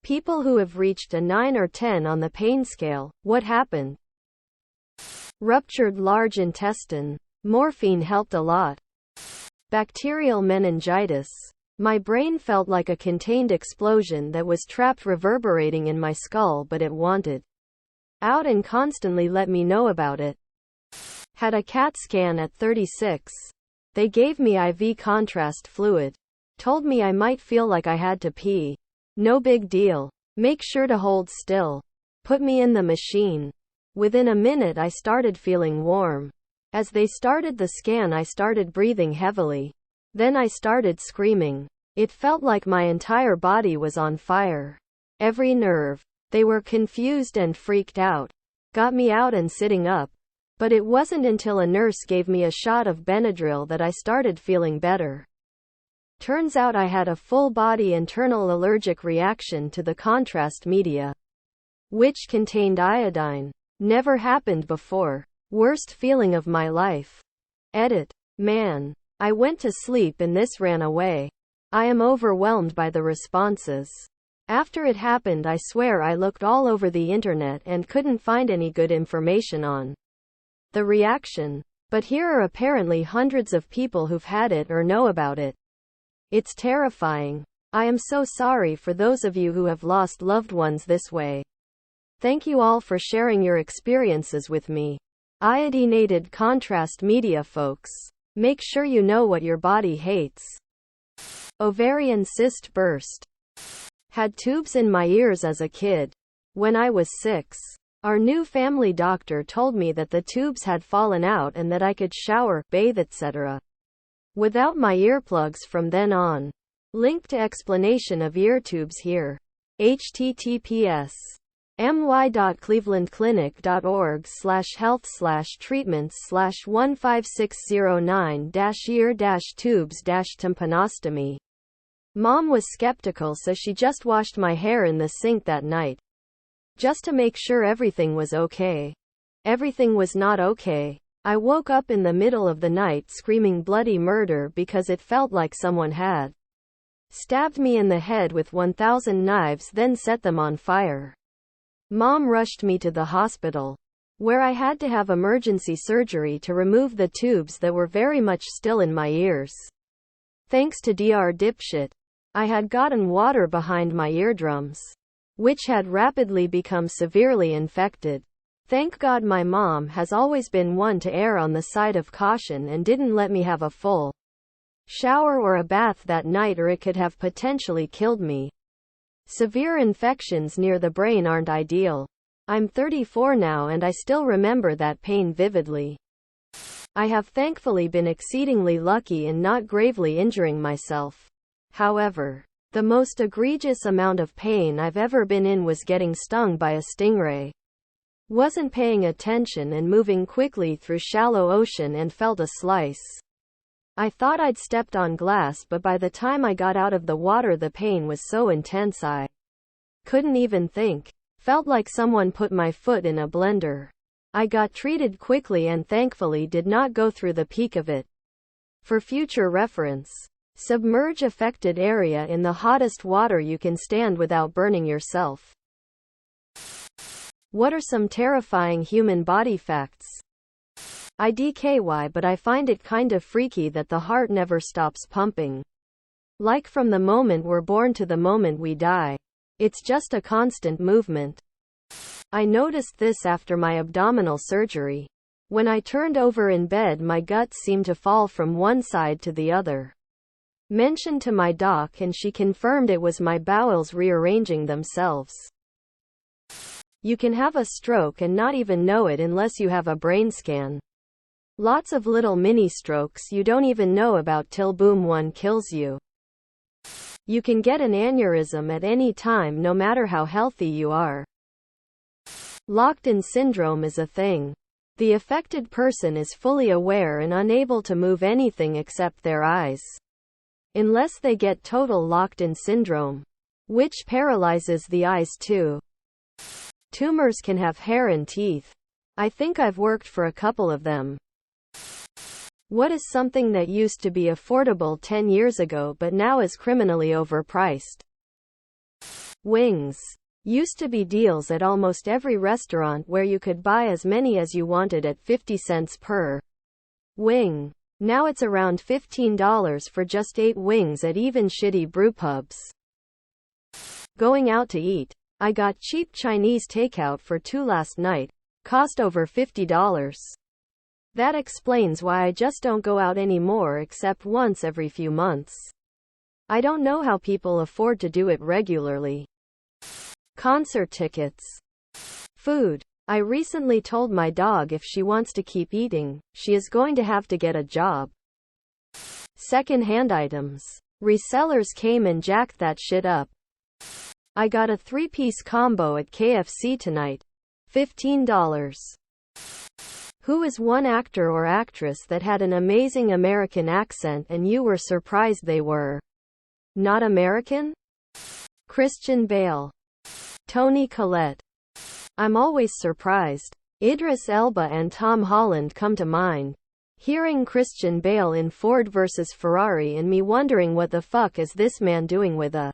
People who have reached a 9 or 10 on the pain scale. What happened? Ruptured large intestine. Morphine helped a lot. Bacterial meningitis. My brain felt like a contained explosion that was trapped reverberating in my skull, but it wanted out and constantly let me know about it. Had a CAT scan at 36. They gave me IV contrast fluid. Told me I might feel like I had to pee. No big deal. Make sure to hold still. Put me in the machine. Within a minute I started feeling warm. As they started the scan I started breathing heavily. Then I started screaming. It felt like my entire body was on fire. Every nerve. They were confused and freaked out. Got me out and sitting up. But it wasn't until a nurse gave me a shot of Benadryl that I started feeling better. Turns out I had a full-body internal allergic reaction to the contrast media, which contained iodine. Never happened before. Worst feeling of my life. Edit. Man. I went to sleep and this ran away. I am overwhelmed by the responses. After it happened I swear I looked all over the internet and couldn't find any good information on the reaction. But here are apparently hundreds of people who've had it or know about it. It's terrifying. I am so sorry for those of you who have lost loved ones this way. Thank you all for sharing your experiences with me. Iodinated contrast media folks. Make sure you know what your body hates. Ovarian cyst burst. Had tubes in my ears as a kid. When I was 6. Our new family doctor told me that the tubes had fallen out and that I could shower, bathe, etc. without my earplugs from then on. Link to explanation of ear tubes here. https my.clevelandclinic.org/health/treatments/15609-ear-tubes-tympanostomy. Mom was skeptical, so she just washed my hair in the sink that night. Just to make sure everything was okay. Everything was not okay. I woke up in the middle of the night screaming bloody murder because it felt like someone had stabbed me in the head with 1,000 knives, then set them on fire. Mom rushed me to the hospital, where I had to have emergency surgery to remove the tubes that were very much still in my ears. Thanks to Dr. Dipshit, I had gotten water behind my eardrums, which had rapidly become severely infected. Thank God my mom has always been one to err on the side of caution and didn't let me have a full shower or a bath that night, or it could have potentially killed me. Severe infections near the brain aren't ideal. I'm 34 now and I still remember that pain vividly. I have thankfully been exceedingly lucky in not gravely injuring myself. However, the most egregious amount of pain I've ever been in was getting stung by a stingray. Wasn't paying attention and moving quickly through shallow ocean and felt a slice. I thought I'd stepped on glass, but by the time I got out of the water the pain was so intense I couldn't even think. Felt like someone put my foot in a blender. I got treated quickly and thankfully did not go through the peak of it. For future reference, submerge affected area in the hottest water you can stand without burning yourself. What are some terrifying human body facts? IDKY, but I find it kind of freaky that the heart never stops pumping. Like from the moment we're born to the moment we die. It's just a constant movement. I noticed this after my abdominal surgery. When I turned over in bed, my guts seemed to fall from one side to the other. Mentioned to my doc and she confirmed it was my bowels rearranging themselves. You can have a stroke and not even know it unless you have a brain scan. Lots of little mini strokes you don't even know about till boom, one kills you. You can get an aneurysm at any time no matter how healthy you are. Locked-in syndrome is a thing. The affected person is fully aware and unable to move anything except their eyes. Unless they get total locked-in syndrome, which paralyzes the eyes too. Tumors can have hair and teeth. I think I've worked for a couple of them. What is something that used to be affordable 10 years ago but now is criminally overpriced? Wings. Used to be deals at almost every restaurant where you could buy as many as you wanted at 50 cents per wing. Now it's around $15 for just 8 wings at even shitty brewpubs. Going out to eat. I got cheap Chinese takeout for 2 last night. Cost over $50. That explains why I just don't go out anymore except once every few months. I don't know how people afford to do it regularly. Concert tickets. Food. I recently told my dog if she wants to keep eating, she is going to have to get a job. Second-hand items. Resellers came and jacked that shit up. I got a 3-piece combo at KFC tonight. $15. Who is one actor or actress that had an amazing American accent and you were surprised they were not American? Christian Bale. Toni Collette. I'm always surprised. Idris Elba and Tom Holland come to mind. Hearing Christian Bale in Ford vs Ferrari and me wondering what the fuck is this man doing with a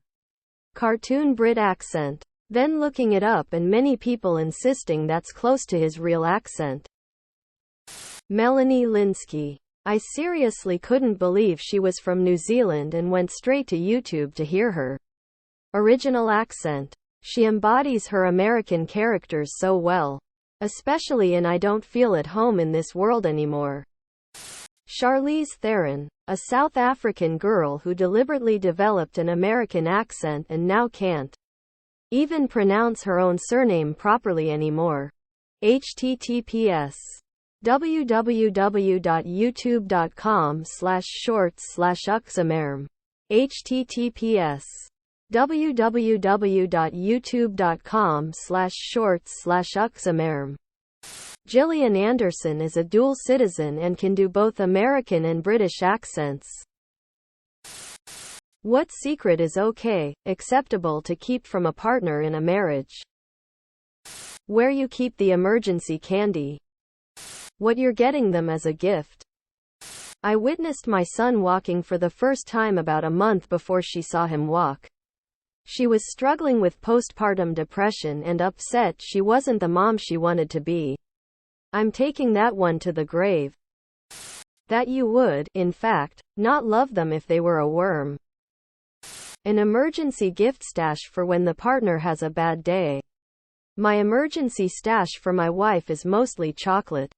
cartoon Brit accent. Then looking it up and many people insisting that's close to his real accent. Melanie Lynskey. I seriously couldn't believe she was from New Zealand and went straight to YouTube to hear her original accent. She embodies her American characters so well. Especially in I Don't Feel at Home in This World Anymore. Charlize Theron. A South African girl who deliberately developed an American accent and now can't even pronounce her own surname properly anymore. https www.youtube.com/shorts/uxamerm. https www.youtube.com/shorts/uxamerm. Gillian Anderson is a dual citizen and can do both American and British accents. What secret is okay, acceptable to keep from a partner in a marriage? Where you keep the emergency candy. What you're getting them as a gift. I witnessed my son walking for the first time about a month before she saw him walk. She was struggling with postpartum depression and upset she wasn't the mom she wanted to be. I'm taking that one to the grave. That you would, in fact, not love them if they were a worm. An emergency gift stash for when the partner has a bad day. My emergency stash for my wife is mostly chocolate.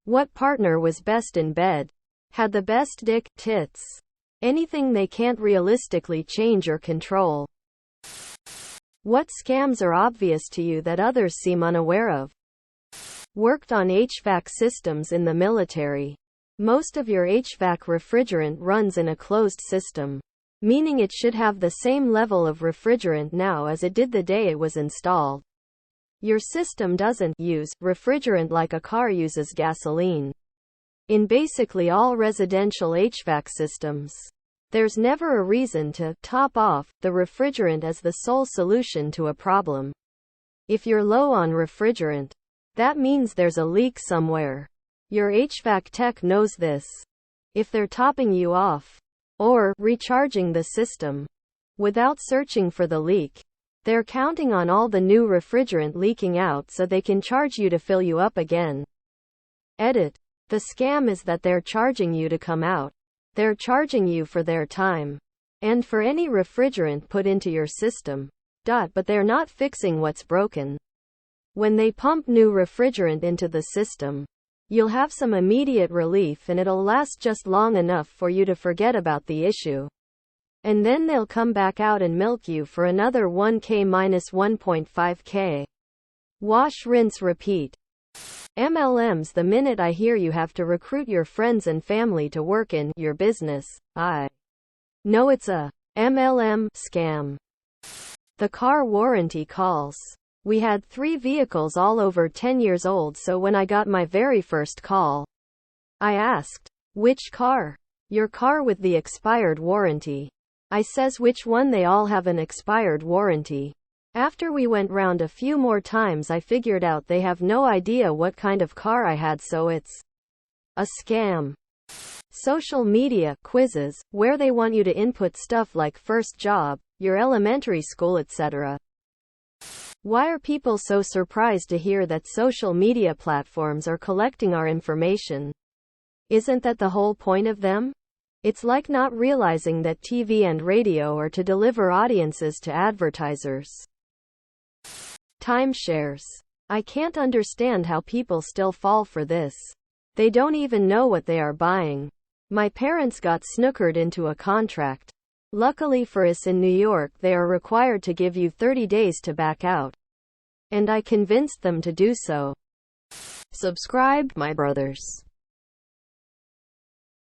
What partner was best in bed? Had the best dick, tits. Anything they can't realistically change or control. What scams are obvious to you that others seem unaware of? Worked on HVAC systems in the military. Most of your HVAC refrigerant runs in a closed system, meaning it should have the same level of refrigerant now as it did the day it was installed. Your system doesn't use refrigerant like a car uses gasoline. In basically all residential HVAC systems, there's never a reason to top off the refrigerant as the sole solution to a problem. If you're low on refrigerant, that means there's a leak somewhere. Your HVAC tech knows this. If they're topping you off or recharging the system without searching for the leak, they're counting on all the new refrigerant leaking out so they can charge you to fill you up again. Edit. The scam is that they're charging you to come out. They're charging you for their time and for any refrigerant put into your system. But they're not fixing what's broken. When they pump new refrigerant into the system, you'll have some immediate relief and it'll last just long enough for you to forget about the issue. And then they'll come back out and milk you for another 1K minus 1.5K. Wash, rinse, repeat. MLMs. The minute I hear you have to recruit your friends and family to work in your business, I know it's a MLM scam. The car warranty calls. We had 3 vehicles all over 10 years old, so when I got my very first call, I asked, "Which car?" "Your car with the expired warranty." I says, "Which one?" "They all have an expired warranty." After we went round a few more times I figured out they have no idea what kind of car I had, so it's a scam. Social media quizzes, where they want you to input stuff like first job, your elementary school, etc. Why are people so surprised to hear that social media platforms are collecting our information? Isn't that the whole point of them? It's like not realizing that TV and radio are to deliver audiences to advertisers. Timeshares. I can't understand how people still fall for this. They don't even know what they are buying. My parents got snookered into a contract. Luckily for us in New York, they are required to give you 30 days to back out. And I convinced them to do so. Subscribe, my brothers.